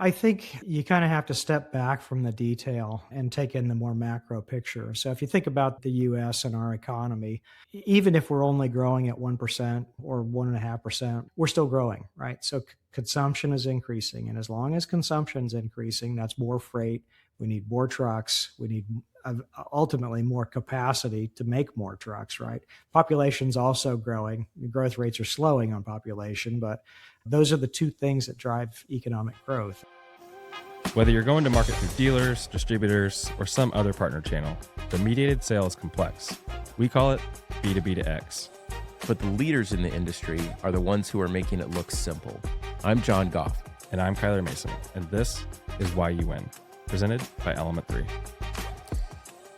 I think you kind of have to step back from the detail and take in the more macro picture. So if you think about the US and our economy, even if we're only growing at 1% or 1.5%, we're still growing, right? So consumption is increasing. And as long as consumption is increasing, that's more freight. We need more trucks. We need ultimately more capacity to make more trucks, right? Population's also growing. The growth rates are slowing on population, but those are the two things that drive economic growth. Whether you're going to market through dealers, distributors, or some other partner channel, the mediated sale is complex. We call it B2B to X. But the leaders in the industry are the ones who are making it look simple. I'm John Gough. And I'm Kyler Mason, and this is Why You Win, presented by Element 3.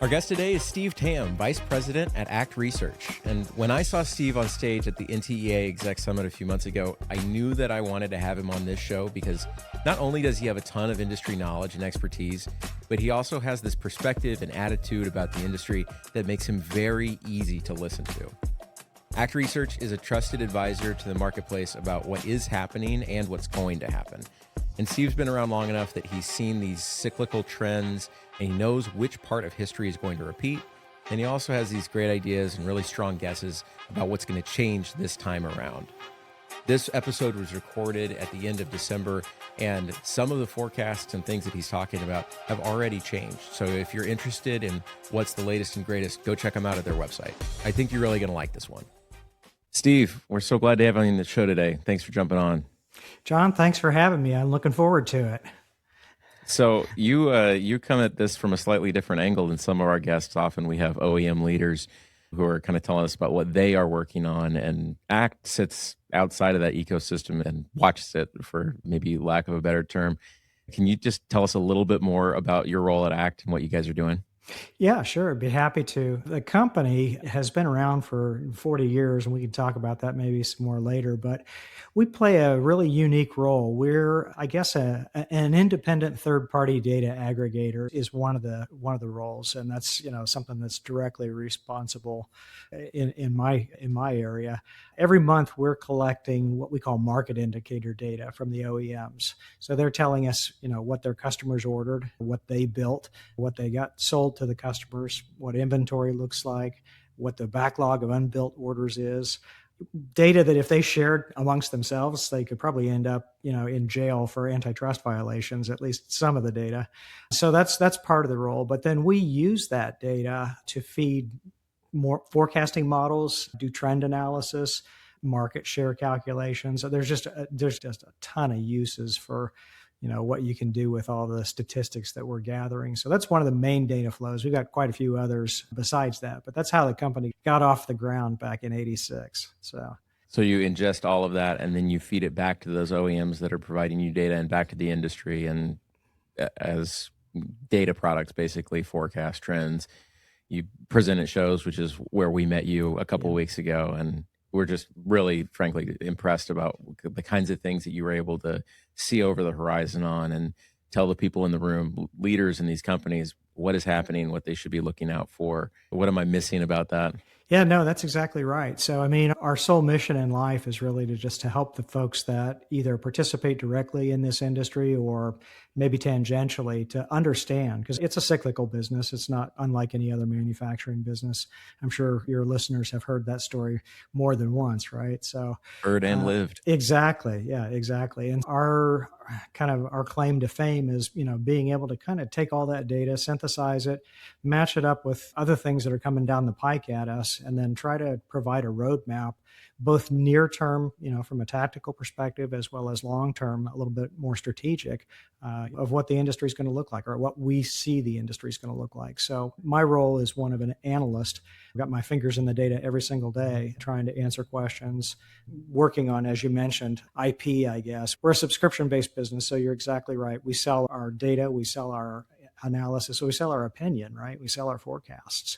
Our guest today is Steve Tam, Vice President at ACT Research. And when I saw Steve on stage at the NTEA Exec Summit a few months ago, I knew that I wanted to have him on this show because not only does he have a ton of industry knowledge and expertise, but he also has this perspective and attitude about the industry that makes him very easy to listen to. ACT Research is a trusted advisor to the marketplace about what is happening and what's going to happen. And Steve's been around long enough that he's seen these cyclical trends and he knows which part of history is going to repeat. And he also has these great ideas and really strong guesses about what's going to change this time around. This episode was recorded at the end of December, and some of the forecasts and things that he's talking about have already changed. So if you're interested in what's the latest and greatest, go check them out at their website. I think you're really going to like this one. Steve, we're so glad to have you on the show today. Thanks for jumping on. John, thanks for having me. I'm looking forward to it. So you come at this from a slightly different angle than some of our guests. Often we have OEM leaders who are kind of telling us about what they are working on, and ACT sits outside of that ecosystem and watches it, for maybe lack of a better term. Can you just tell us a little bit more about your role at ACT and what you guys are doing? Yeah, sure. I'd be happy to. The company has been around for 40 years, and we can talk about that maybe some more later, but we play a really unique role. We're, I guess, an independent third-party data aggregator is one of the roles, and that's, something that's directly responsible in my area. Every month we're collecting what we call market indicator data from the OEMs. So they're telling us, what their customers ordered, what they built, what they got sold to the customers, what inventory looks like, what the backlog of unbuilt orders is. Data that if they shared amongst themselves, they could probably end up, in jail for antitrust violations, at least some of the data. So that's part of the role. But then we use that data to feed more forecasting models, do trend analysis, market share calculations. So there's just a ton of uses for what you can do with all the statistics that we're gathering. So that's one of the main data flows. We've got quite a few others besides that, but that's how the company got off the ground back in '86. So you ingest all of that and then you feed it back to those OEMs that are providing you data and back to the industry, and as data products basically forecast trends. You present at shows, which is where we met you a couple of weeks ago, and we're just really, frankly, impressed about the kinds of things that you were able to see over the horizon on and tell the people in the room, leaders in these companies, what is happening, what they should be looking out for. What am I missing about that? Yeah, no, that's exactly right. So, our sole mission in life is really to help the folks that either participate directly in this industry or maybe tangentially to understand, because it's a cyclical business. It's not unlike any other manufacturing business. I'm sure your listeners have heard that story more than once, right? So heard and lived. Exactly. Yeah, exactly. And our claim to fame is, being able to kind of take all that data, synthesize it, match it up with other things that are coming down the pike at us, and then try to provide a roadmap, both near term, from a tactical perspective, as well as long term, a little bit more strategic, of what the industry is going to look like, or what we see the industry is going to look like. So my role is one of an analyst. I've got my fingers in the data every single day, trying to answer questions, working on, as you mentioned, IP, I guess. We're a subscription-based business, so you're exactly right. We sell our data, we sell our analysis, so we sell our opinion, right? We sell our forecasts.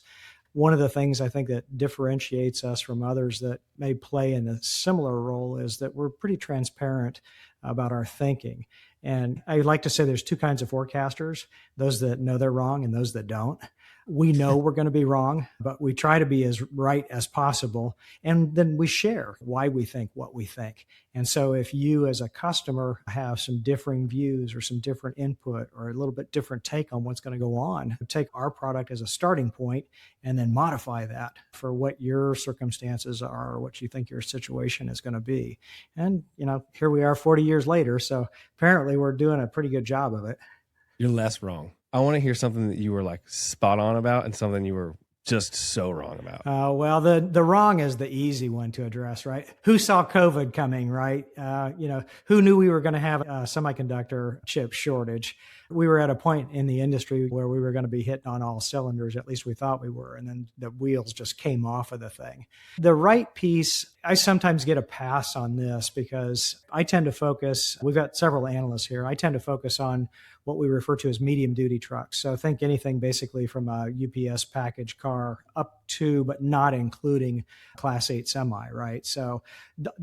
One of the things I think that differentiates us from others that may play in a similar role is that we're pretty transparent about our thinking. And I like to say there's two kinds of forecasters, those that know they're wrong and those that don't. We know we're going to be wrong, but we try to be as right as possible. And then we share why we think what we think. And so if you as a customer have some differing views or some different input or a little bit different take on what's going to go on, take our product as a starting point and then modify that for what your circumstances are or what you think your situation is going to be. And, here we are 40 years later. So apparently we're doing a pretty good job of it. You're less wrong. I want to hear something that you were like spot on about and something you were just so wrong about. Well, the wrong is the easy one to address, right? Who saw COVID coming, right? Who knew we were going to have a semiconductor chip shortage? We were at a point in the industry where we were going to be hitting on all cylinders, at least we thought we were, and then the wheels just came off of the thing. The right piece, I sometimes get a pass on this because I tend to focus, we've got several analysts here, I tend to focus on what we refer to as medium duty trucks. So think anything basically from a UPS package car up to, but not including Class 8 semi, right? So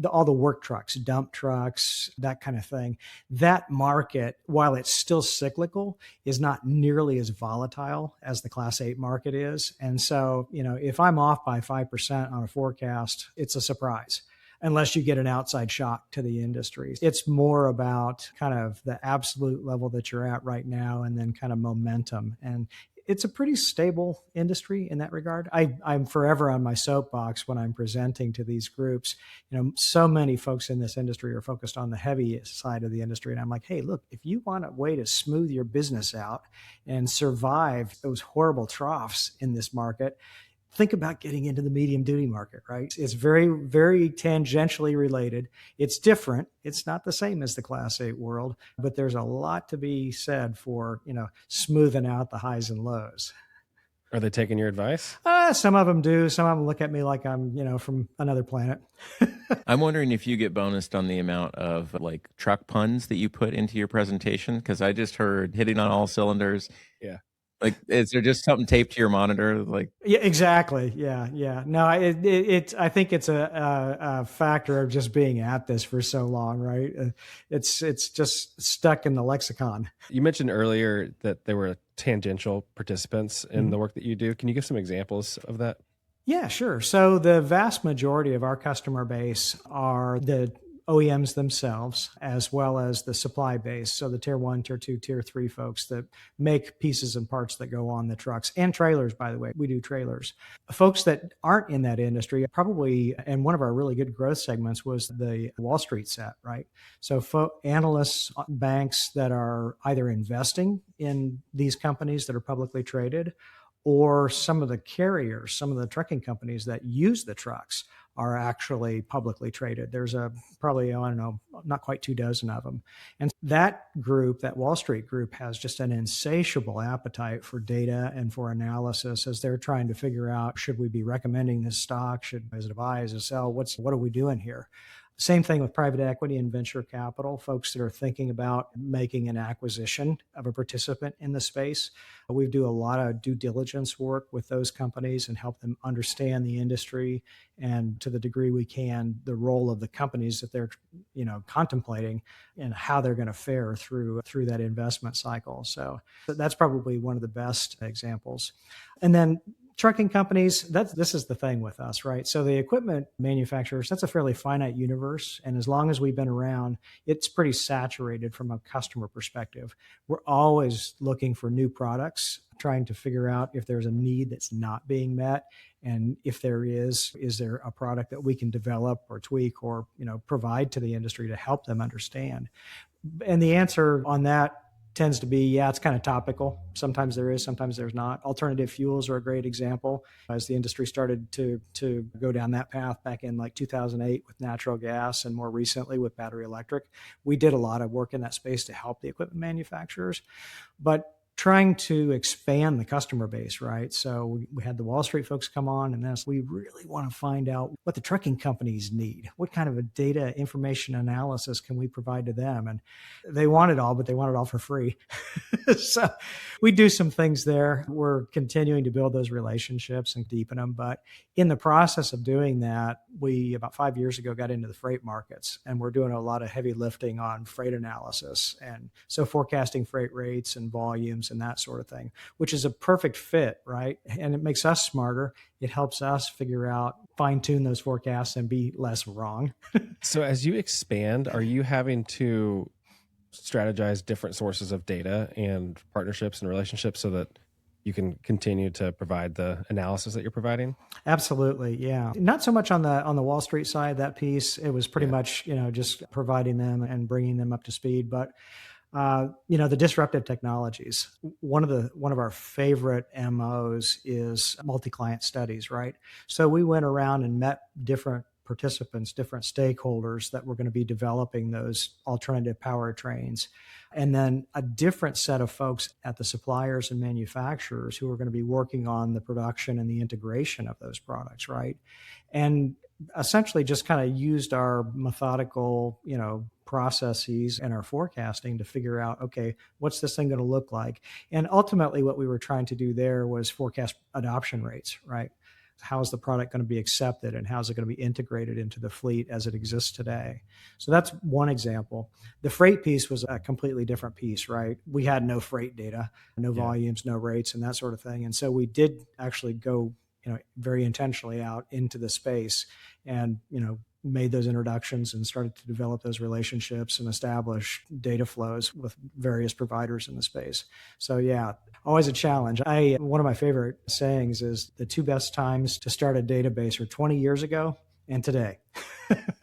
all the work trucks, dump trucks, that kind of thing. That market, while it's still cyclical, is not nearly as volatile as the Class 8 market is. And so, if I'm off by 5% on a forecast, it's a surprise, unless you get an outside shock to the industry. It's more about kind of the absolute level that you're at right now and then kind of momentum. And it's a pretty stable industry in that regard. I'm forever on my soapbox when I'm presenting to these groups. So many folks in this industry are focused on the heavy side of the industry. And I'm like, hey, look, if you want a way to smooth your business out and survive those horrible troughs in this market, think about getting into the medium duty market, right? It's very, very tangentially related. It's different. It's not the same as the Class 8 world, but there's a lot to be said for, smoothing out the highs and lows. Are they taking your advice? Some of them do. Some of them look at me like I'm, from another planet. I'm wondering if you get bonused on the amount of truck puns that you put into your presentation, because I just heard hitting on all cylinders. Yeah. Is there just something taped to your monitor? Yeah, exactly. Yeah. No, I think it's a factor of just being at this for so long, right? It's just stuck in the lexicon. You mentioned earlier that there were tangential participants in the work that you do. Can you give some examples of that? Yeah, sure. So the vast majority of our customer base are the OEMs themselves, as well as the supply base. So the tier 1, tier 2, tier 3 folks that make pieces and parts that go on the trucks and trailers, by the way. We do trailers. Folks that aren't in that industry probably, and one of our really good growth segments was the Wall Street set, right? So analysts, banks that are either investing in these companies that are publicly traded, or some of the carriers, some of the trucking companies that use the trucks are actually publicly traded. There's probably, not quite 24 of them. And that group, that Wall Street group, has just an insatiable appetite for data and for analysis as they're trying to figure out, should we be recommending this stock? Is it a buy? Is it a sell? What are we doing here? Same thing with private equity and venture capital, folks that are thinking about making an acquisition of a participant in the space. We do a lot of due diligence work with those companies and help them understand the industry and, to the degree we can, the role of the companies that they're contemplating and how they're going to fare through that investment cycle. So that's probably one of the best examples. And then trucking companies, this is the thing with us, right? So the equipment manufacturers, that's a fairly finite universe. And as long as we've been around, it's pretty saturated from a customer perspective. We're always looking for new products, trying to figure out if there's a need that's not being met. And if there is there a product that we can develop or tweak or, provide to the industry to help them understand? And the answer on that tends to be, yeah, it's kind of topical. Sometimes there is, sometimes there's not. Alternative fuels are a great example. As the industry started to go down that path back in 2008 with natural gas and more recently with battery electric, we did a lot of work in that space to help the equipment manufacturers. But trying to expand the customer base, right? So we had the Wall Street folks come on, and then we really want to find out what the trucking companies need. What kind of a data information analysis can we provide to them? And they want it all, but they want it all for free. So we do some things there. We're continuing to build those relationships and deepen them. But in the process of doing that, we, about 5 years ago, got into the freight markets, and we're doing a lot of heavy lifting on freight analysis. And so forecasting freight rates and volumes volumes and that sort of thing, which is a perfect fit, right? And it makes us smarter. It helps us figure out, fine tune those forecasts and be less wrong. So as you expand, are you having to strategize different sources of data and partnerships and relationships so that you can continue to provide the analysis that you're providing? Absolutely, yeah. Not so much on the Wall Street side, that piece. It was pretty much, just providing them and bringing them up to speed. But the disruptive technologies. One of our favorite MOs is multi-client studies, right? So we went around and met different participants, different stakeholders that were going to be developing those alternative powertrains. And then a different set of folks at the suppliers and manufacturers who are going to be working on the production and the integration of those products, right? And essentially just kind of used our methodical, processes and our forecasting to figure out, okay, what's this thing going to look like? And ultimately what we were trying to do there was forecast adoption rates, right? How is the product going to be accepted and how is it going to be integrated into the fleet as it exists today? So that's one example. The freight piece was a completely different piece, right? We had no freight data, no volumes, no rates and that sort of thing. And so we did actually go, very intentionally out into the space and, made those introductions and started to develop those relationships and establish data flows with various providers in the space. So yeah, always a challenge. One of my favorite sayings is the two best times to start a database are 20 years ago and today.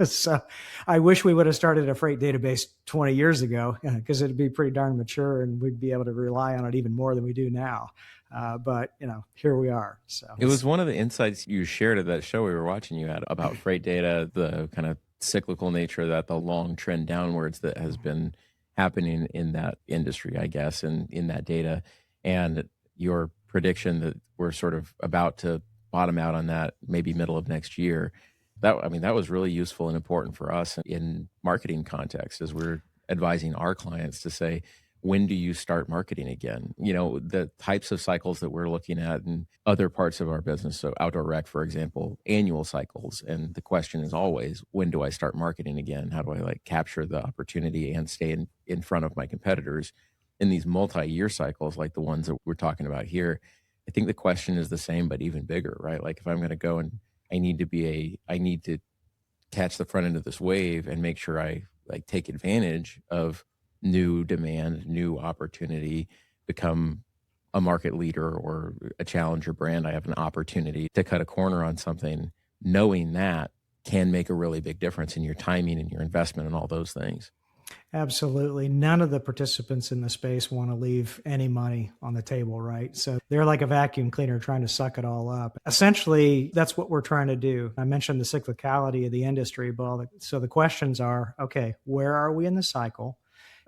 So I wish we would have started a freight database 20 years ago because it'd be pretty darn mature and we'd be able to rely on it even more than we do now. But here we are. So it was one of the insights you shared at that show we were watching you at about freight data, the kind of cyclical nature of that, the long trend downwards that has been happening in that industry, I guess, and in that data, and your prediction that we're sort of about to bottom out on that maybe middle of next year. That was really useful and important for us in marketing context as we're advising our clients to say, when do you start marketing again? The types of cycles that we're looking at in other parts of our business. So outdoor rec, for example, annual cycles. And the question is always, when do I start marketing again? How do I capture the opportunity and stay in front of my competitors in these multi-year cycles like the ones that we're talking about here? I think the question is the same, but even bigger, right? Like if I'm going to go and I need to catch the front end of this wave and make sure I take advantage of new demand, new opportunity, become a market leader or a challenger brand. I have an opportunity to cut a corner on something. Knowing that can make a really big difference in your timing and your investment and all those things. Absolutely. None of the participants in the space want to leave any money on the table, right? So they're like a vacuum cleaner trying to suck it all up. Essentially, that's what we're trying to do. I mentioned the cyclicality of the industry. So the questions are, okay, where are we in the cycle?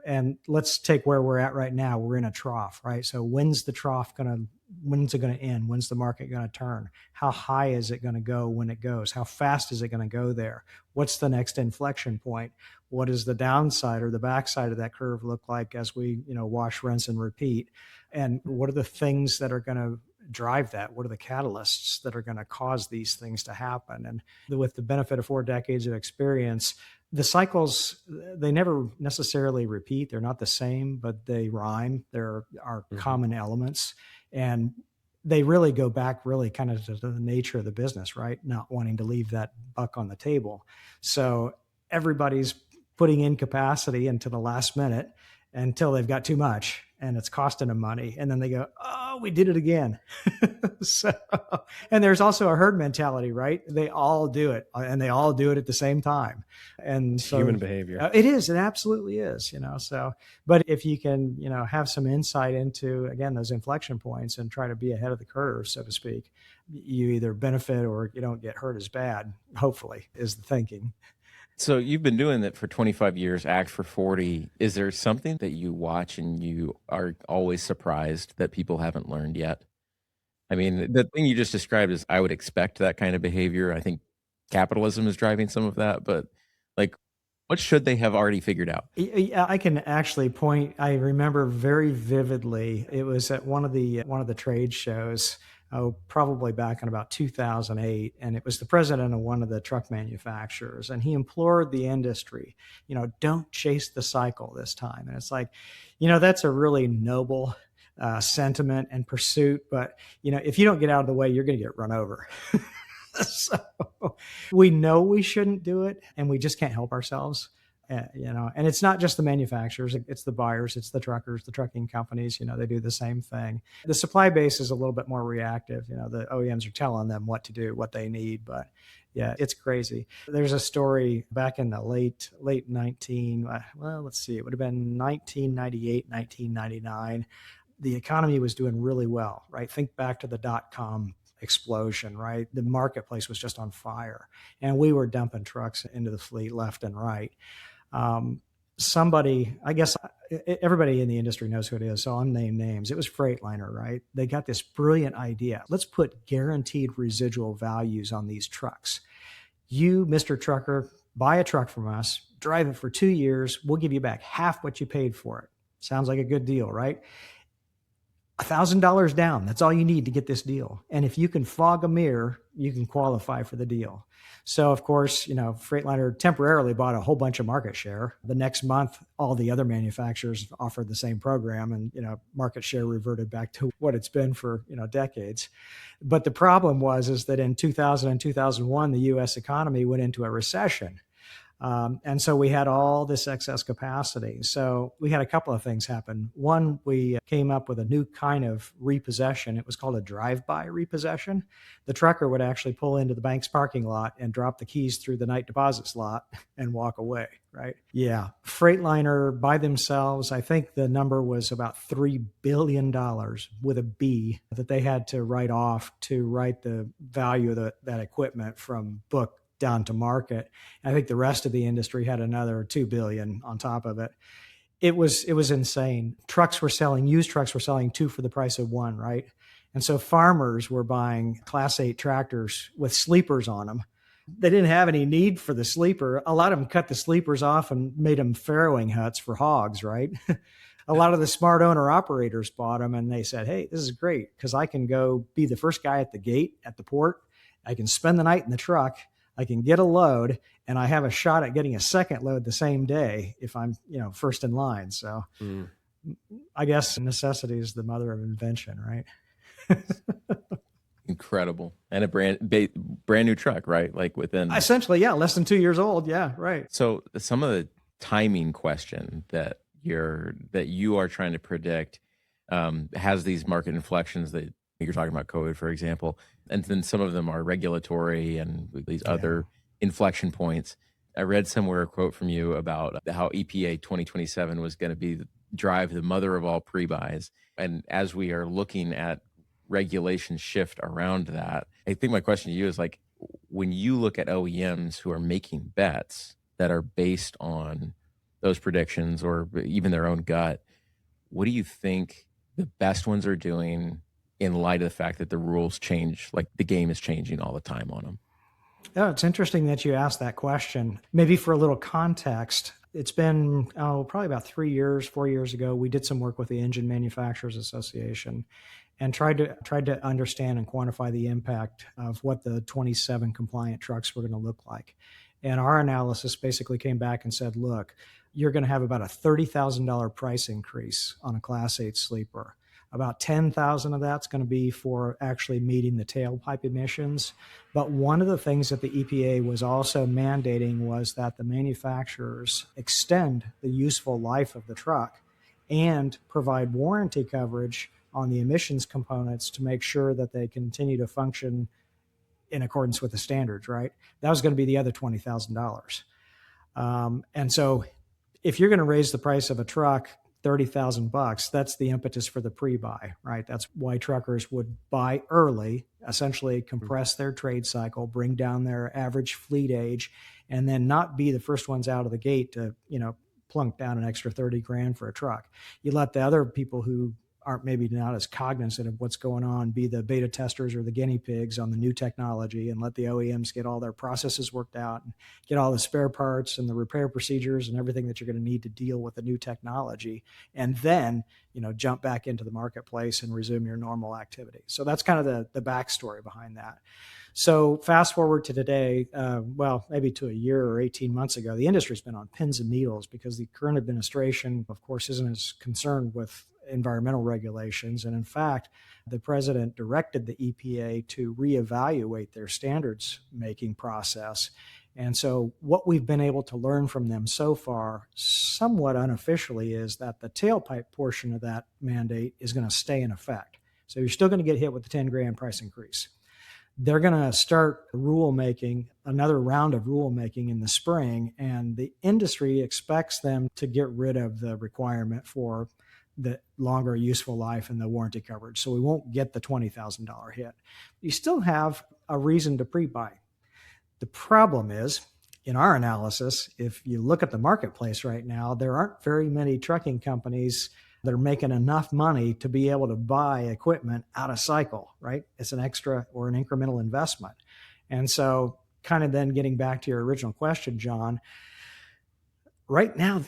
And let's take where we're at right now. We're in a trough, right? So when's it going to end? When's the market going to turn? How high is it going to go when it goes? How fast is it going to go there? What's the next inflection point? What does the downside or the backside of that curve look like as we, wash, rinse, and repeat? And what are the things that are going to drive that? What are the catalysts that are going to cause these things to happen? And with the benefit of 4 decades of experience, the cycles, they never necessarily repeat. They're not the same, but they rhyme. There are common elements. And they really go back kind of to the nature of the business, right? Not wanting to leave that buck on the table. So everybody's putting in capacity into the last minute until they've got too much and it's costing them money. And then they go, oh, we did it again. And there's also a herd mentality, right? They all do it and they all do it at the same time. And so human behavior. It is. It absolutely is, but if you can, have some insight into, again, those inflection points and try to be ahead of the curve, so to speak, you either benefit or you don't get hurt as bad, hopefully, is the thinking. So you've been doing that for 25 years, ACT for 40. Is there something that you watch and you are always surprised that people haven't learned yet? I mean, the thing you just described is I would expect that kind of behavior. I think capitalism is driving some of that, but what should they have already figured out? I can actually point, I remember very vividly, it was at one of the trade shows, probably back in about 2008. And it was the president of one of the truck manufacturers. And he implored the industry, don't chase the cycle this time. And it's like, that's a really noble sentiment and pursuit. But, if you don't get out of the way, you're going to get run over. So we know we shouldn't do it, and we just can't help ourselves. And it's not just the manufacturers, it's the buyers, it's the truckers, the trucking companies, they do the same thing. The supply base is a little bit more reactive. The OEMs are telling them what to do, what they need, but yeah, it's crazy. There's a story back in the late 19, let's see, it would have been 1998, 1999. The economy was doing really well, right? Think back to the dot-com explosion, right? The marketplace was just on fire, and we were dumping trucks into the fleet left and right. Somebody, I guess everybody in the industry knows who it is, so I'll name names. It was Freightliner, right? They got this brilliant idea. Let's put guaranteed residual values on these trucks. You, Mr. Trucker, buy a truck from us, drive it for 2 years. We'll give you back half what you paid for it. Sounds like a good deal, right? $1,000 down. That's all you need to get this deal. And if you can fog a mirror, you can qualify for the deal. So, of course, Freightliner temporarily bought a whole bunch of market share. The next month, all the other manufacturers offered the same program, and, market share reverted back to what it's been for, decades. But the problem is that in 2000 and 2001, the U.S. economy went into a recession. And so we had all this excess capacity. So we had a couple of things happen. One, we came up with a new kind of repossession. It was called a drive-by repossession. The trucker would actually pull into the bank's parking lot and drop the keys through the night deposit slot and walk away, right? Yeah. Freightliner by themselves, I think the number was about $3 billion with a B that they had to write off to write the value of that equipment from book down to market. I think the rest of the industry had another $2 billion on top of it. It was insane. Used trucks were selling 2 for the price of 1, right? And so farmers were buying Class 8 tractors with sleepers on them. They didn't have any need for the sleeper. A lot of them cut the sleepers off and made them farrowing huts for hogs, right? A lot of the smart owner operators bought them, and they said, hey, this is great because I can go be the first guy at the gate at the port. I can spend the night in the truck. I can get a load, and I have a shot at getting a second load the same day if I'm, first in line. So I guess necessity is the mother of invention, right? Incredible. And a brand new truck, right? Like within essentially, yeah, less than 2 years old. Yeah, right. So some of the timing question that you are trying to predict has these market inflections that you're talking about, COVID, for example, and then some of them are regulatory and these other inflection points. I read somewhere a quote from you about how EPA 2027 was going to drive the mother of all pre-buys. And as we are looking at regulation shift around that, I think my question to you is like, when you look at OEMs who are making bets that are based on those predictions or even their own gut, what do you think the best ones are doing in light of the fact that the rules change, like the game is changing all the time on them? Oh, it's interesting that you asked that question. Maybe for a little context, it's been probably about 4 years ago, we did some work with the Engine Manufacturers Association and tried to understand and quantify the impact of what the 27 compliant trucks were going to look like. And our analysis basically came back and said, look, you're going to have about a $30,000 price increase on a Class 8 sleeper. About 10,000 of that's going to be for actually meeting the tailpipe emissions. But one of the things that the EPA was also mandating was that the manufacturers extend the useful life of the truck and provide warranty coverage on the emissions components to make sure that they continue to function in accordance with the standards, right? That was going to be the other $20,000. And so if you're going to raise the price of a truck $30,000, that's the impetus for the pre-buy, right? That's why truckers would buy early, essentially compress their trade cycle, bring down their average fleet age, and then not be the first ones out of the gate to, plunk down an extra 30 grand for a truck. You let the other people who aren't maybe not as cognizant of what's going on be the beta testers or the guinea pigs on the new technology, and let the OEMs get all their processes worked out and get all the spare parts and the repair procedures and everything that you're going to need to deal with the new technology. And then, jump back into the marketplace and resume your normal activity. So that's kind of the backstory behind that. So fast forward to today, maybe to a year or 18 months ago, the industry's been on pins and needles because the current administration, of course, isn't as concerned with environmental regulations. And in fact, the president directed the EPA to reevaluate their standards making process. And so what we've been able to learn from them so far, somewhat unofficially, is that the tailpipe portion of that mandate is going to stay in effect. So you're still going to get hit with the 10 grand price increase. They're going to start rulemaking, another round of rulemaking in the spring, and the industry expects them to get rid of the requirement for the longer useful life and the warranty coverage. So we won't get the $20,000 hit. You still have a reason to pre-buy. The problem is, in our analysis, if you look at the marketplace right now, there aren't very many trucking companies that are making enough money to be able to buy equipment out of cycle, right? It's an extra or an incremental investment. And so kind of then getting back to your original question, John, right now,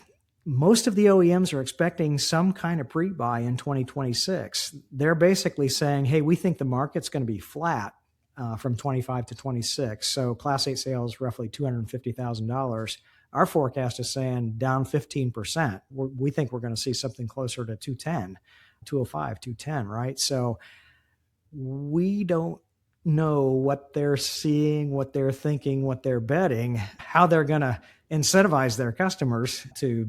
most of the OEMs are expecting some kind of pre-buy in 2026. They're basically saying, hey, we think the market's going to be flat from 25 to 26. So Class 8 sales, roughly $250,000. Our forecast is saying down 15%. We think we're going to see something closer to 210, 205, 210, right? So we don't know what they're seeing, what they're thinking, what they're betting, how they're going to incentivize their customers to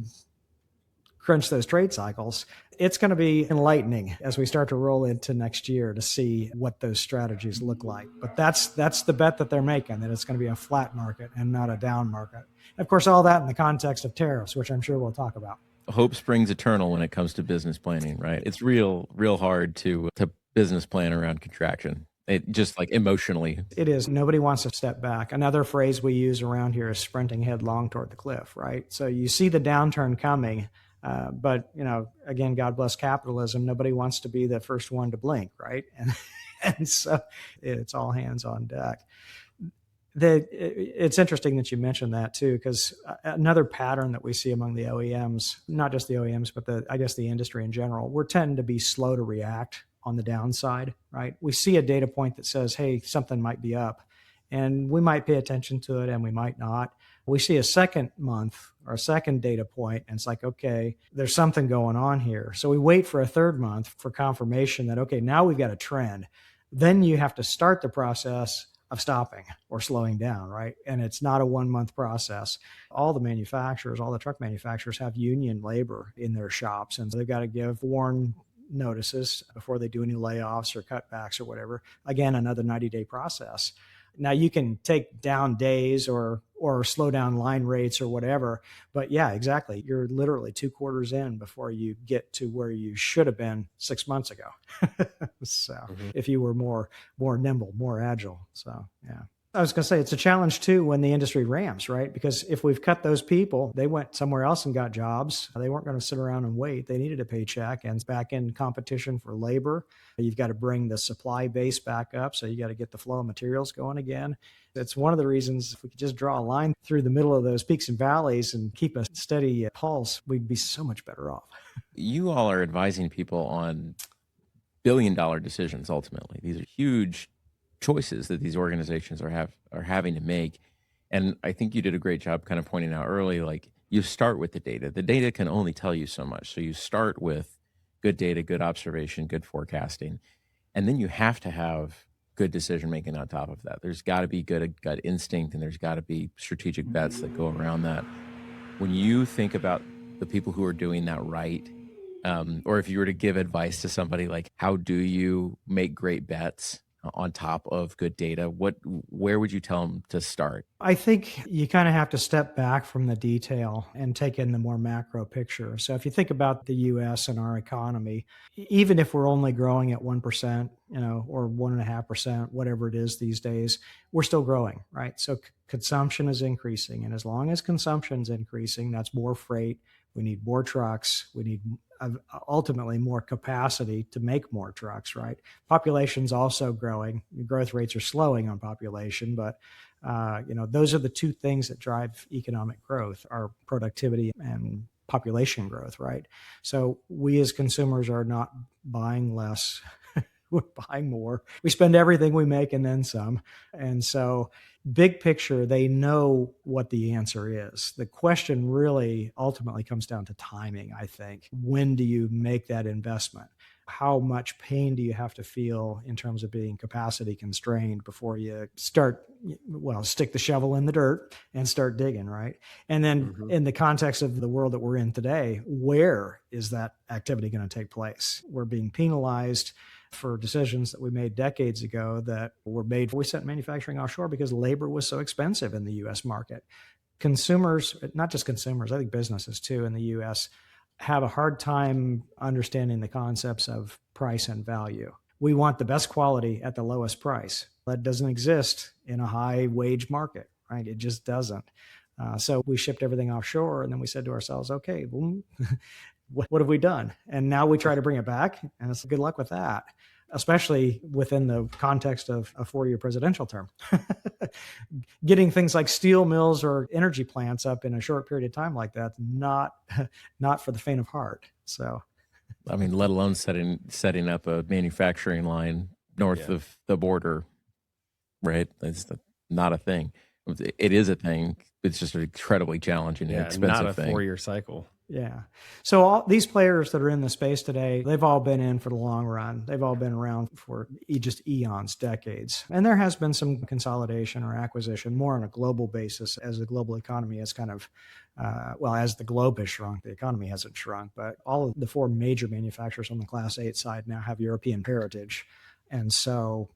crunch those trade cycles. It's going to be enlightening as we start to roll into next year to see what those strategies look like. But that's the bet that they're making, that it's going to be a flat market and not a down market. Of course, all that in the context of tariffs, which I'm sure we'll talk about. Hope springs eternal when it comes to business planning, right? It's real hard to business plan around contraction. It just like emotionally. It is. Nobody wants to step back. Another phrase we use around here is sprinting headlong toward the cliff, right? So you see the downturn coming, but again, God bless capitalism. Nobody wants to be the first one to blink, right? And so it's all hands on deck. It's interesting that you mentioned that too, because another pattern that we see among the OEMs, not just the OEMs, but I guess the industry in general, we're tending to be slow to react on the downside, right? We see a data point that says, hey, something might be up, and we might pay attention to it and we might not. We see a second month or a second data point, and it's like, okay, there's something going on here. So we wait for a third month for confirmation that, okay, now we've got a trend. Then you have to start the process of stopping or slowing down, right? And it's not a 1 month process. All the manufacturers, all the truck manufacturers have union labor in their shops, and so they've got to give warn notices before they do any layoffs or cutbacks or whatever. Again, another 90-day process. Now you can take down days or slow down line rates or whatever, but yeah, exactly. You're literally 2 quarters in before you get to where you should have been 6 months ago. So if you were more nimble, more agile. So yeah. I was going to say it's a challenge too when the industry ramps, right? Because if we've cut those people, they went somewhere else and got jobs. They weren't going to sit around and wait. They needed a paycheck, and it's back in competition for labor. You've got to bring the supply base back up. So you got to get the flow of materials going again. It's one of the reasons if we could just draw a line through the middle of those peaks and valleys and keep a steady pulse, we'd be so much better off. You all are advising people on billion-dollar decisions ultimately. These are huge choices that these organizations are having to make. And I think you did a great job kind of pointing out early, like you start with the data. The data can only tell you so much. So you start with good data, good observation, good forecasting. And then you have to have good decision making on top of that. There's got to be good gut instinct, and there's got to be strategic bets that go around that. When you think about the people who are doing that right, or if you were to give advice to somebody, like how do you make great bets on top of good data, where would you tell them to start? I think you kind of have to step back from the detail and take in the more macro picture. So if you think about the US and our economy, even if we're only growing at 1%, or 1.5%, whatever it is these days, we're still growing, right? So consumption is increasing. And as long as consumption is increasing, that's more freight. We need more trucks. We need ultimately more capacity to make more trucks, right? Population's also growing. Growth rates are slowing on population, but those are the two things that drive economic growth: are productivity and population growth, right? So we as consumers are not buying less. we're buying more. We spend everything we make and then some. And so big picture, they know what the answer is. The question really ultimately comes down to timing, I think. When do you make that investment? How much pain do you have to feel in terms of being capacity constrained before you start, stick the shovel in the dirt and start digging, right? And then in the context of the world that we're in today, where is that activity going to take place? We're being penalized for decisions that we made decades ago that were made. We sent manufacturing offshore because labor was so expensive in the US market. Consumers, not just consumers, I think businesses too in the US, have a hard time understanding the concepts of price and value. We want the best quality at the lowest price. That doesn't exist in a high wage market, right? It just doesn't. So we shipped everything offshore, and then we said to ourselves, okay, well, what have we done? And now we try to bring it back, and it's good luck with that, especially within the context of a 4-year presidential term. Getting things like steel mills or energy plants up in a short period of time like that, not for the faint of heart. So, I mean, let alone setting up a manufacturing line north of the border, right? It's not a thing. It is a thing. It's just incredibly challenging and expensive not a thing. 4-year cycle. Yeah. So all these players that are in the space today, they've all been in for the long run. They've all been around for just eons, decades. And there has been some consolidation or acquisition more on a global basis as the global economy has kind of, as the globe has shrunk, the economy hasn't shrunk, but all of the 4 major manufacturers on the Class 8 side now have European heritage. And so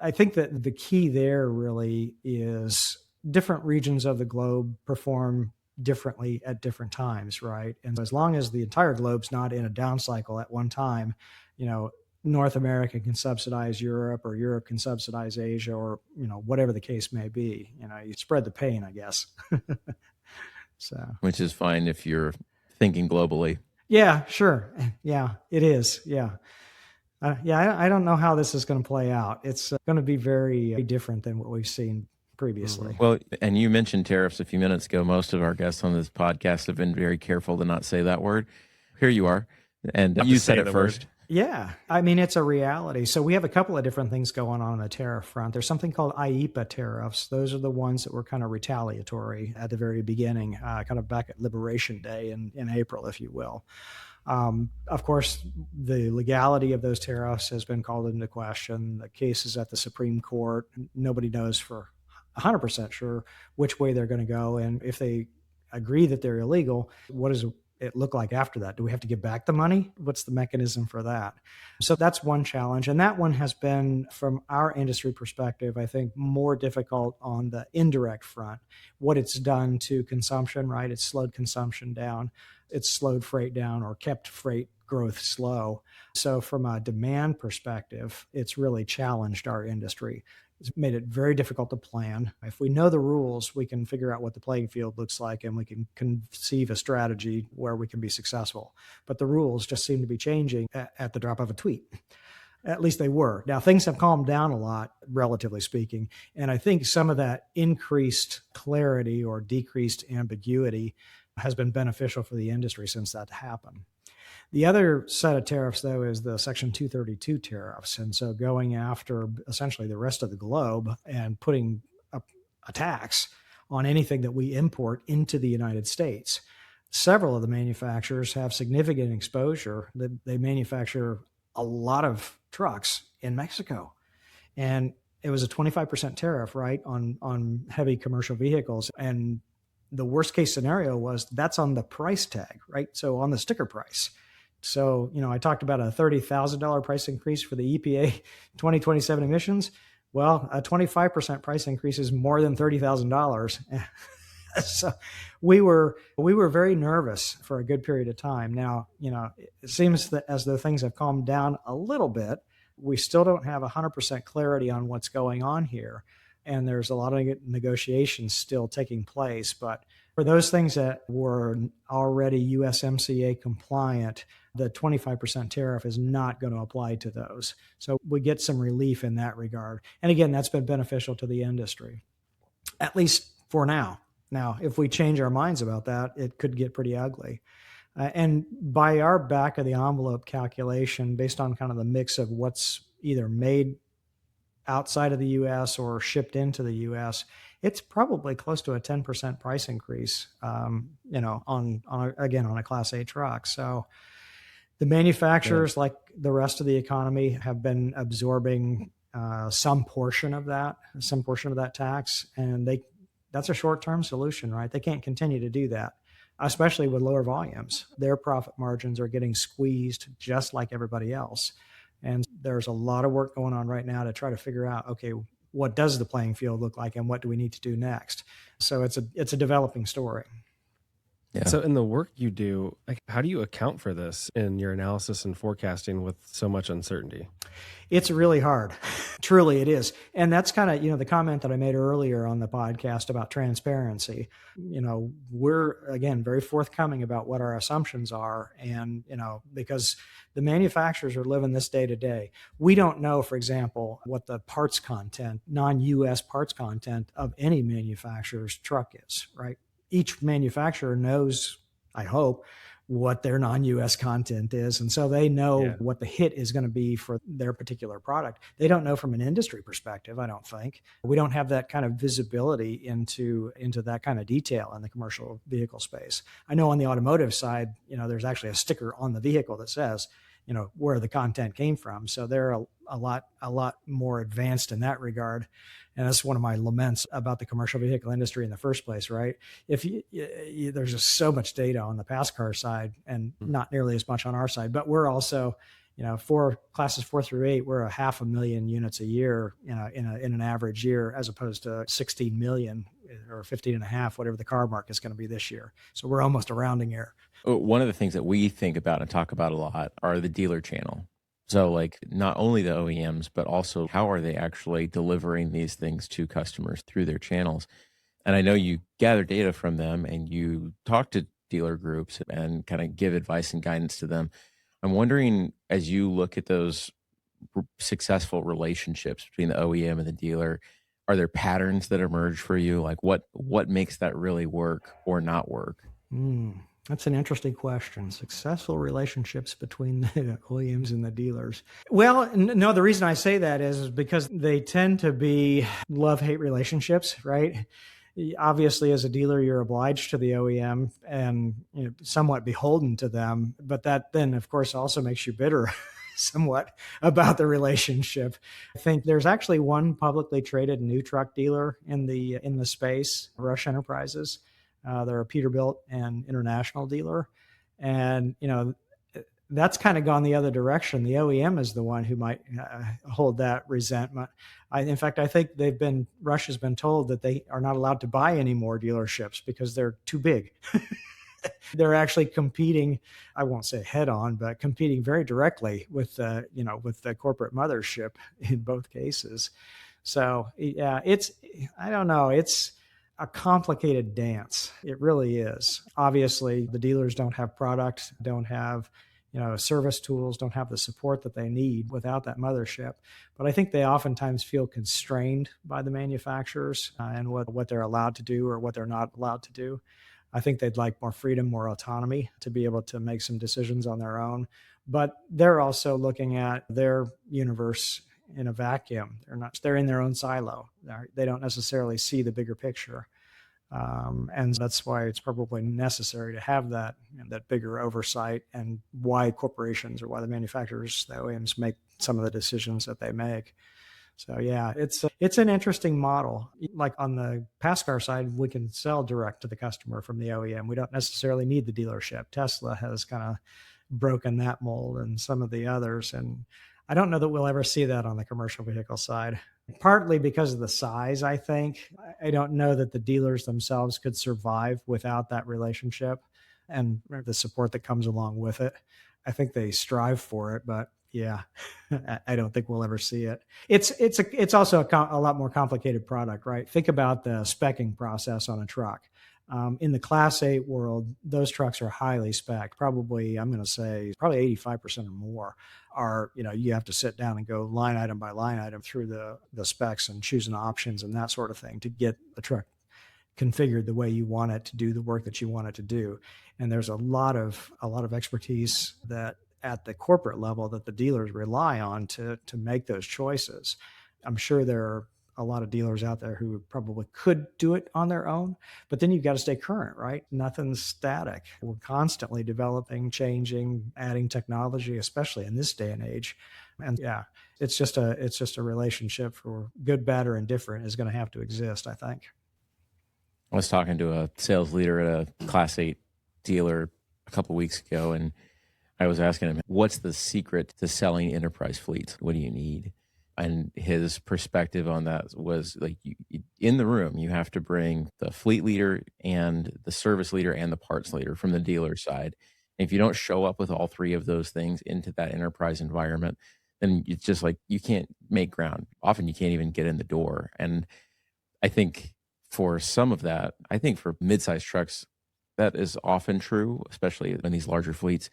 I think that the key there really is different regions of the globe perform differently at different times, right? And as long as the entire globe's not in a down cycle at one time, North America can subsidize Europe or Europe can subsidize Asia or, whatever the case may be. You spread the pain, I guess. So, which is fine if you're thinking globally. Yeah, sure. Yeah, it is. Yeah. I don't know how this is going to play out. It's going to be very different than what we've seen previously. Well, and you mentioned tariffs a few minutes ago. Most of our guests on this podcast have been very careful to not say that word. Here you are, and you said it first. Yeah, I mean, it's a reality. So we have a couple of different things going on the tariff front. There's something called IEEPA tariffs. Those are the ones that were kind of retaliatory at the very beginning, kind of back at Liberation Day in April, if you will. Of course, the legality of those tariffs has been called into question. The case is at the Supreme Court. Nobody knows for 100% sure which way they're going to go. And if they agree that they're illegal, what does it look like after that? Do we have to give back the money? What's the mechanism for that? So that's one challenge. And that one has been, from our industry perspective, I think more difficult on the indirect front. What it's done to consumption, right? It's slowed consumption down. It's slowed freight down or kept freight growth slow. So from a demand perspective, it's really challenged our industry. It's made it very difficult to plan. If we know the rules, we can figure out what the playing field looks like and we can conceive a strategy where we can be successful. But the rules just seem to be changing at the drop of a tweet. At least they were. Now, things have calmed down a lot, relatively speaking. And I think some of that increased clarity or decreased ambiguity has been beneficial for the industry since that happened. The other set of tariffs, though, is the Section 232 tariffs. And so going after essentially the rest of the globe and putting a tax on anything that we import into the United States. Several of the manufacturers have significant exposure. They manufacture a lot of trucks in Mexico. And it was a 25% tariff, right, on heavy commercial vehicles. And the worst case scenario was that's on the price tag, right? So on the sticker price. So, I talked about a $30,000 price increase for the EPA 2027 emissions. Well, a 25% price increase is more than $30,000. So we were very nervous for a good period of time. Now, it seems that as though things have calmed down a little bit, we still don't have 100% clarity on what's going on here. And there's a lot of negotiations still taking place. But for those things that were already USMCA compliant, the 25% tariff is not going to apply to those. So we get some relief in that regard. And again, that's been beneficial to the industry, at least for now. Now, if we change our minds about that, it could get pretty ugly. And by our back of the envelope calculation, based on kind of the mix of what's either made outside of the US or shipped into the US, it's probably close to a 10% price increase, again, on a Class A truck. So the manufacturers, like the rest of the economy, have been absorbing some portion of that tax, and that's a short-term solution, right? They can't continue to do that, especially with lower volumes. Their profit margins are getting squeezed just like everybody else. And there's a lot of work going on right now to try to figure out, okay, what does the playing field look like and what do we need to do next? So it's a developing story. Yeah. So in the work you do, how do you account for this in your analysis and forecasting with so much uncertainty? It's really hard. Truly it is. And that's kind of, the comment that I made earlier on the podcast about transparency. We're, again, very forthcoming about what our assumptions are. And, because the manufacturers are living this day to day. We don't know, for example, what the parts content, non-US parts content of any manufacturer's truck is, right? Each manufacturer knows, I hope, what their non-US content is. And so they know what the hit is going to be for their particular product. They don't know from an industry perspective, I don't think. We don't have that kind of visibility into that kind of detail in the commercial vehicle space. I know on the automotive side, there's actually a sticker on the vehicle that says, where the content came from. So they're a lot more advanced in that regard. And that's one of my laments about the commercial vehicle industry in the first place, right? If there's just so much data on the pass car side and not nearly as much on our side, but we're also, for classes 4 through 8, we're 500,000 units a year, in an average year, as opposed to 16 million or 15 and a half, whatever the car market is going to be this year. So we're almost a rounding error. One of the things that we think about and talk about a lot are the dealer channel. So not only the OEMs, but also how are they actually delivering these things to customers through their channels? And I know you gather data from them and you talk to dealer groups and kind of give advice and guidance to them. I'm wondering, as you look at those successful relationships between the OEM and the dealer, are there patterns that emerge for you? Like what makes that really work or not work? That's an interesting question. Successful relationships between the OEMs and the dealers. Well, no, the reason I say that is because they tend to be love-hate relationships, right? Obviously, as a dealer, you're obliged to the OEM and somewhat beholden to them. But that then, of course, also makes you bitter somewhat about the relationship. I think there's actually one publicly traded new truck dealer in the space, Rush Enterprises. They're a Peterbilt and international dealer. And, that's kind of gone the other direction. The OEM is the one who might hold that resentment. In fact, I think Rush has been told that they are not allowed to buy any more dealerships because they're too big. They're actually competing, I won't say head on, but competing very directly with the corporate mothership in both cases. So yeah, I don't know. It's a complicated dance. It really is. Obviously, the dealers don't have product, don't have service tools, don't have the support that they need without that mothership. But I think they oftentimes feel constrained by the manufacturers and what they're allowed to do or what they're not allowed to do. I think they'd like more freedom, more autonomy to be able to make some decisions on their own. But they're also looking at their universe in a vacuum. They're in their own silo. They don't necessarily see the bigger picture. And that's why it's probably necessary to have that bigger oversight, and why corporations or why the manufacturers, the OEMs, make some of the decisions that they make. So yeah, it's an interesting model. Like on the pass car side, we can sell direct to the customer from the OEM. We don't necessarily need the dealership. Tesla has kind of broken that mold, and some of the others. And I don't know that we'll ever see that on the commercial vehicle side. Partly because of the size, I think. I don't know that the dealers themselves could survive without that relationship and the support that comes along with it. I think they strive for it, but yeah, I don't think we'll ever see it. It's also a lot more complicated product, right? Think about the speccing process on a truck. In the Class 8 world, those trucks are highly spec'd. Probably, I'm going to say, probably 85% or more are, you have to sit down and go line item by line item through the specs and choosing options and that sort of thing to get the truck configured the way you want it to do the work that you want it to do. And there's a lot of expertise that at the corporate level that the dealers rely on to make those choices. I'm sure there are a lot of dealers out there who probably could do it on their own, but then you've got to stay current, right? Nothing's static. We're constantly developing, changing, adding technology, especially in this day and age. And yeah, it's just a relationship for good, bad, or indifferent is going to have to exist, I think. I was talking to a sales leader at a Class 8 dealer a couple weeks ago, and I was asking him, what's the secret to selling enterprise fleets? What do you need? And his perspective on that was like, in the room, you have to bring the fleet leader and the service leader and the parts leader from the dealer side. And if you don't show up with all three of those things into that enterprise environment, then it's just like you can't make ground. Often you can't even get in the door. And I think for some of that, I think for mid-sized trucks, that is often true, especially in these larger fleets.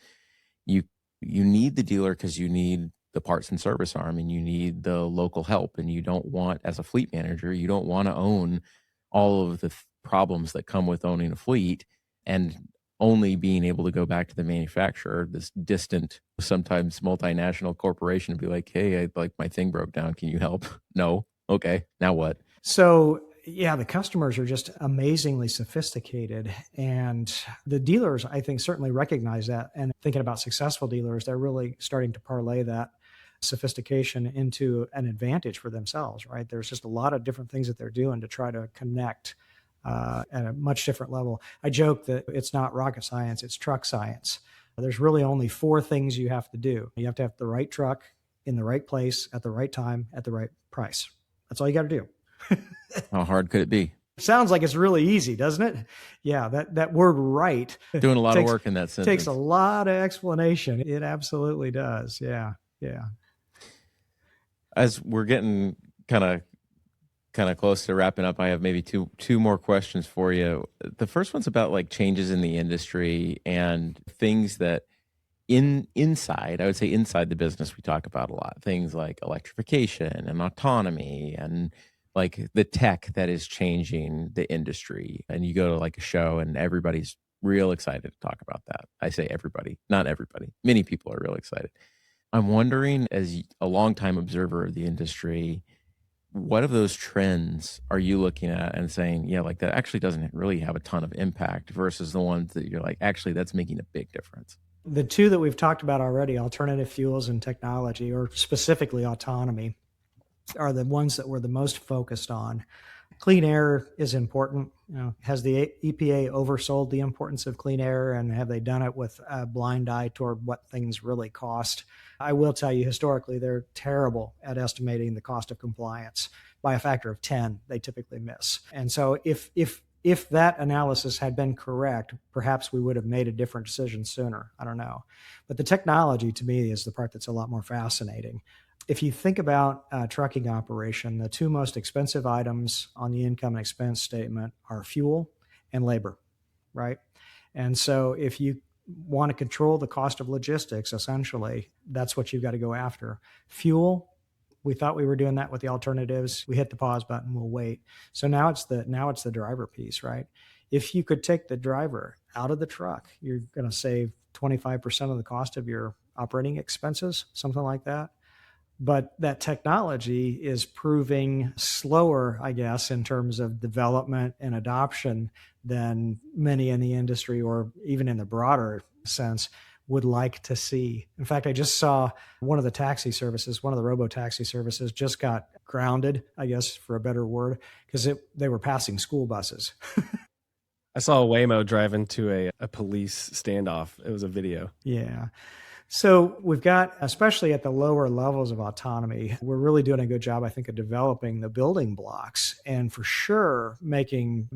You need the dealer because you need the parts and service arm, and you need the local help, and you don't want, as a fleet manager, you don't want to own all of the problems that come with owning a fleet and only being able to go back to the manufacturer, this distant, sometimes multinational corporation, and be like, hey, my thing broke down, can you help? No. Okay, now what? So yeah, the customers are just amazingly sophisticated, and the dealers, I think, certainly recognize that. And thinking about successful dealers, they're really starting to parlay that sophistication into an advantage for themselves, right? There's just a lot of different things that they're doing to try to connect at a much different level. I joke that it's not rocket science, it's truck science. There's really only 4 things you have to do. You have to have the right truck in the right place at the right time at the right price. That's all you got to do. How hard could it be? Sounds like it's really easy, doesn't it? Yeah, that word right. Doing a lot of work in that sentence. Takes a lot of explanation. It absolutely does. Yeah. As we're getting kind of close to wrapping up, I have maybe two more questions for you. The first one's about like changes in the industry and things that inside, I would say inside the business, we talk about a lot. Things like electrification and autonomy and like the tech that is changing the industry. And you go to like a show and everybody's real excited to talk about that. I say everybody, not everybody. Many people are real excited. I'm wondering, as a longtime observer of the industry, what of those trends are you looking at and saying, yeah, like that actually doesn't really have a ton of impact versus the ones that you're like, actually, that's making a big difference? The two that we've talked about already, alternative fuels and technology, or specifically autonomy, are the ones that we're the most focused on. Clean air is important. Has the EPA oversold the importance of clean air, and have they done it with a blind eye toward what things really cost? I will tell you, historically, they're terrible at estimating the cost of compliance. By a factor of 10, they typically miss. And so if that analysis had been correct, perhaps we would have made a different decision sooner. I don't know. But the technology, to me, is the part that's a lot more fascinating. If you think about a trucking operation, the 2 most expensive items on the income and expense statement are fuel and labor, right? And so if you want to control the cost of logistics, essentially, that's what you've got to go after. Fuel, we thought we were doing that with the alternatives. We hit the pause button, we'll wait. So now it's the driver piece, right? If you could take the driver out of the truck, you're going to save 25% of the cost of your operating expenses, something like that. But that technology is proving slower, I guess, in terms of development and adoption than many in the industry, or even in the broader sense, would like to see. In fact, I just saw one of the robo-taxi services just got grounded, I guess, for a better word, because they were passing school buses. I saw a Waymo drive into a police standoff. It was a video. Yeah. So we've got, especially at the lower levels of autonomy, we're really doing a good job, I think, of developing the building blocks and for sure making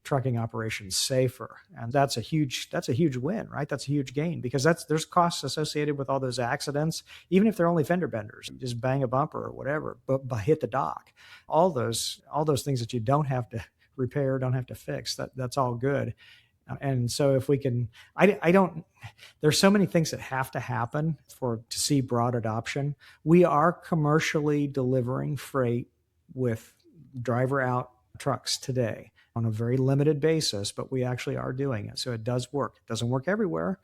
trucking operations safer. And that's a huge win, right? That's a huge gain, because there's costs associated with all those accidents, even if they're only fender benders, just bang a bumper or whatever, but hit the dock. All those things that you don't have to repair, don't have to fix, that's all good. And so if we can, there's so many things that have to happen to see broad adoption. We are commercially delivering freight with driver out trucks today on a very limited basis, but we actually are doing it. So it does work. It doesn't work everywhere.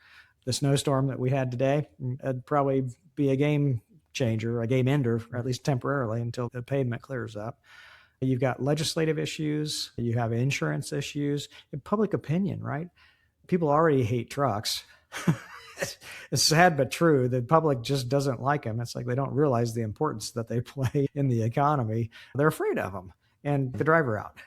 the snowstorm that we had today, it'd probably be a game changer, a game ender, or at least temporarily until the pavement clears up. You've got legislative issues, you have insurance issues, and public opinion, right? People already hate trucks. It's sad but true. The public just doesn't like them. It's like they don't realize the importance that they play in the economy. They're afraid of them and the driver out.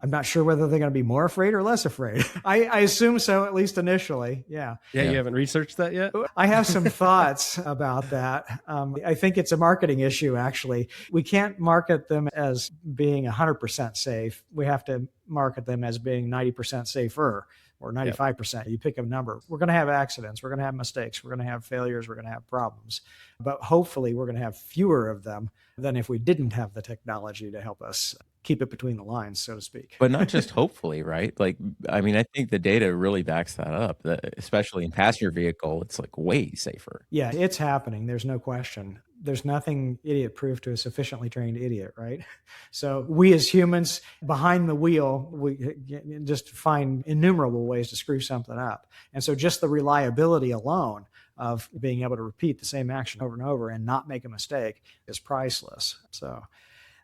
I'm not sure whether they're going to be more afraid or less afraid. I assume so, at least initially. Yeah. You haven't researched that yet? I have some thoughts about that. I think it's a marketing issue, actually. We can't market them as being 100% safe. We have to market them as being 90% safer or 95%. Yep. You pick a number. We're going to have accidents. We're going to have mistakes. We're going to have failures. We're going to have problems. But hopefully we're going to have fewer of them than if we didn't have the technology to help us keep it between the lines, so to speak. But not just hopefully, right? Like, I mean, I think the data really backs that up, especially in passenger vehicle, it's like way safer. Yeah, it's happening. There's no question. There's nothing idiot proof to a sufficiently trained idiot, right? So we as humans behind the wheel, we just find innumerable ways to screw something up. And so just the reliability alone of being able to repeat the same action over and over and not make a mistake is priceless. So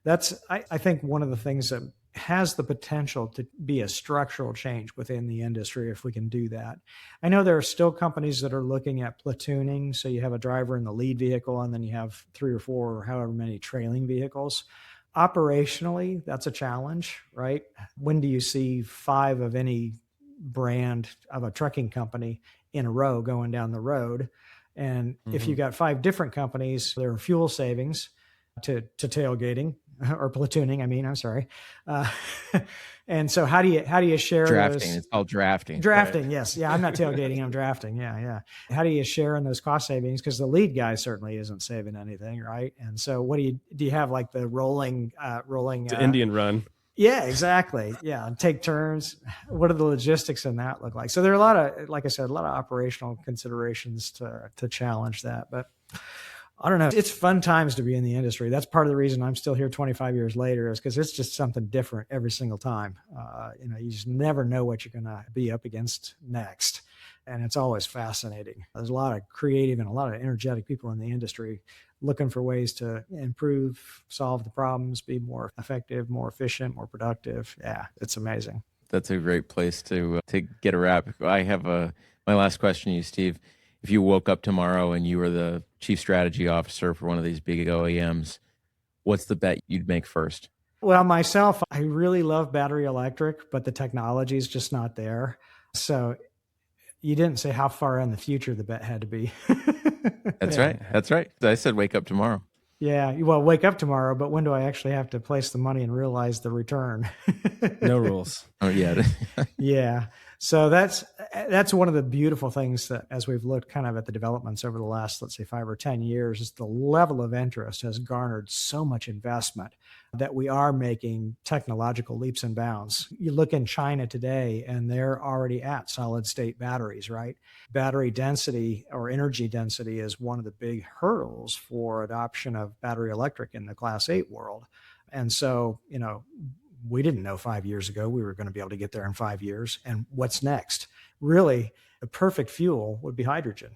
that's, I think, one of the things that has the potential to be a structural change within the industry if we can do that. I know there are still companies that are looking at platooning. So you have a driver in the lead vehicle and then you have 3 or 4 or however many trailing vehicles. Operationally, that's a challenge, right? When do you see 5 of any brand of a trucking company in a row going down the road? And if you've got 5 different companies, there are fuel savings to tailgating or platooning. I'm sorry. And so how do you share drafting? Those? It's called drafting. Drafting, right? Yes. Yeah, I'm not tailgating. I'm drafting. Yeah. How do you share in those cost savings? Because the lead guy certainly isn't saving anything, right? And so what do you have like the rolling? It's an Indian run. Yeah, exactly. Yeah, and take turns. What do the logistics in that look like? So there are a lot of, like I said, a lot of operational considerations to challenge that. But I don't know. It's fun times to be in the industry. That's part of the reason I'm still here 25 years later, is because it's just something different every single time. You just never know what you're going to be up against next. And it's always fascinating. There's a lot of creative and a lot of energetic people in the industry looking for ways to improve, solve the problems, be more effective, more efficient, more productive. Yeah, it's amazing. That's a great place to get a wrap. I have my last question to you, Steve. If you woke up tomorrow and you were the chief strategy officer for one of these big OEMs, what's the bet you'd make first? Well, myself, I really love battery electric, but the technology is just not there. So you didn't say how far in the future the bet had to be. That's right. That's right. I said wake up tomorrow. Yeah. Well, wake up tomorrow, but when do I actually have to place the money and realize the return? No rules. Oh, yeah. Yeah. So that's one of the beautiful things that, as we've looked kind of at the developments over the last, let's say 5 or 10 years, is the level of interest has garnered so much investment that we are making technological leaps and bounds. You look in China today and they're already at solid state batteries, right? Battery density or energy density is one of the big hurdles for adoption of battery electric in the Class 8 world. And so, we didn't know 5 years ago we were going to be able to get there in 5 years. And what's next? Really, the perfect fuel would be hydrogen.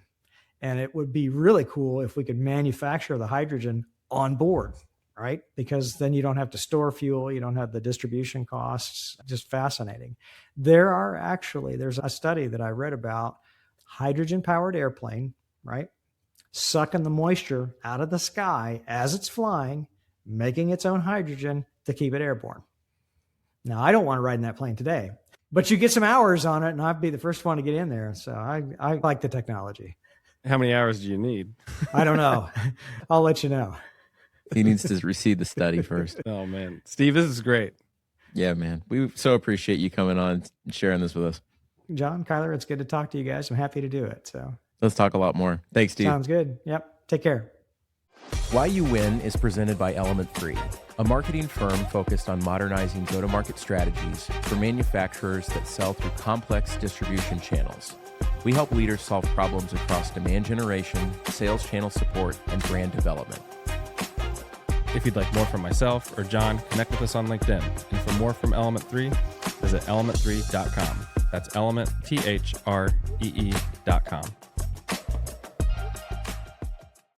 And it would be really cool if we could manufacture the hydrogen on board, right? Because then you don't have to store fuel. You don't have the distribution costs. Just fascinating. There's a study that I read about hydrogen-powered airplane, right? Sucking the moisture out of the sky as it's flying, making its own hydrogen to keep it airborne. Now, I don't want to ride in that plane today, but you get some hours on it and I'd be the first one to get in there. So I like the technology. How many hours do you need? I don't know. I'll let you know. He needs to receive the study first. Oh, man. Steve, this is great. Yeah, man. We so appreciate you coming on and sharing this with us. John, Kyler, it's good to talk to you guys. I'm happy to do it. So let's talk a lot more. Thanks, Steve. Sounds good. Yep. Take care. Why You Win is presented by Element 3, a marketing firm focused on modernizing go-to-market strategies for manufacturers that sell through complex distribution channels. We help leaders solve problems across demand generation, sales channel support, and brand development. If you'd like more from myself or John, connect with us on LinkedIn. And for more from Element 3, visit element3.com. That's elementthree.com.